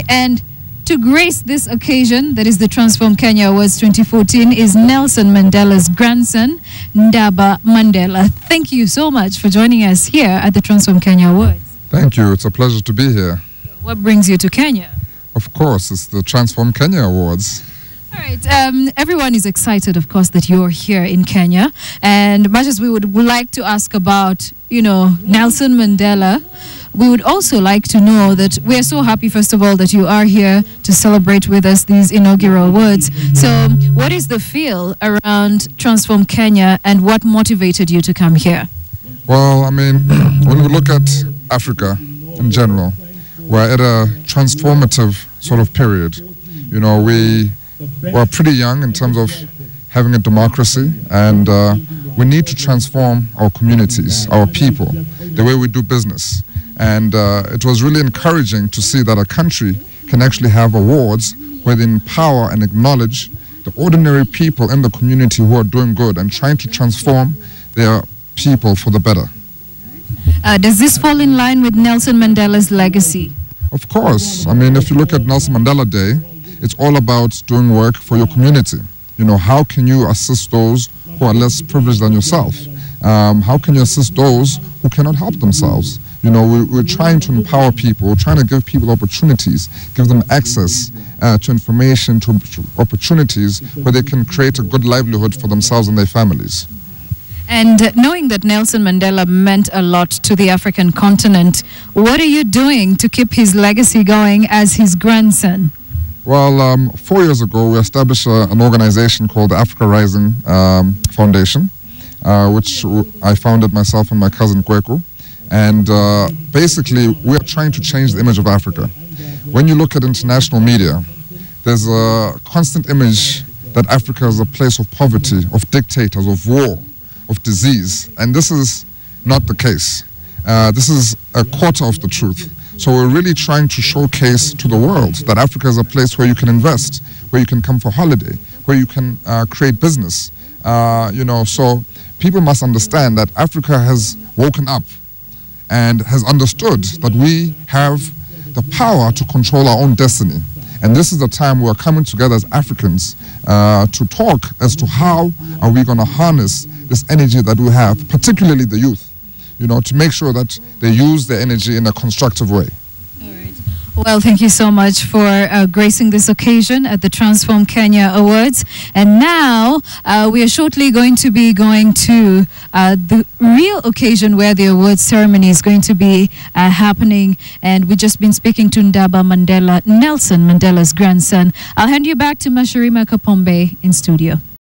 And to grace this occasion, that is the Transform Kenya Awards 2014, is Nelson Mandela's grandson, Ndaba Mandela. Thank you so much for joining us here at the Transform Kenya Awards. Thank you. It's a pleasure to be here. What brings you to Kenya? Of course, it's the Transform Kenya Awards. All right. Everyone is excited, of course, that you're here in Kenya. And much as we would like to ask about, Nelson Mandela, we would also like to know that we're so happy, first of all, that you are here to celebrate with us these inaugural awards. So what is the feel around Transform Kenya and what motivated you to come here? Well, I mean, when we look at Africa in general, we're at a transformative sort of period. We're pretty young in terms of having a democracy, and we need to transform our communities, our people, the way we do business. And it was really encouraging to see that a country can actually have awards where they empower and acknowledge the ordinary people in the community who are doing good and trying to transform their people for the better. Does this fall in line with Nelson Mandela's legacy? Of course. I mean, if you look at Nelson Mandela Day, it's all about doing work for your community. How can you assist those who are less privileged than yourself? How can you assist those who cannot help themselves? We're trying to empower people. We're trying to give people opportunities, give them access to information, to opportunities where they can create a good livelihood for themselves and their families. And knowing that Nelson Mandela meant a lot to the African continent, what are you doing to keep his legacy going as his grandson? Well, 4 years ago, we established an organization called the Africa Rising Foundation, which I founded myself and my cousin Kweku. And basically, we are trying to change the image of Africa. When you look at international media, there's a constant image that Africa is a place of poverty, of dictators, of war, of disease. And this is not the case. This is a quarter of the truth. So we're really trying to showcase to the world that Africa is a place where you can invest, where you can come for holiday, where you can create business. So people must understand that Africa has woken up and has understood that we have the power to control our own destiny. And this is the time we're coming together as Africans to talk as to how are we going to harness this energy that we have, particularly the youth, to make sure that they use their energy in a constructive way. Well, thank you so much for gracing this occasion at the Transform Kenya Awards. And now we are shortly going to be going to the real occasion where the awards ceremony is going to be happening. And we've just been speaking to Ndaba Mandela, Nelson Mandela's grandson. I'll hand you back to Mashirima Kapombe in studio.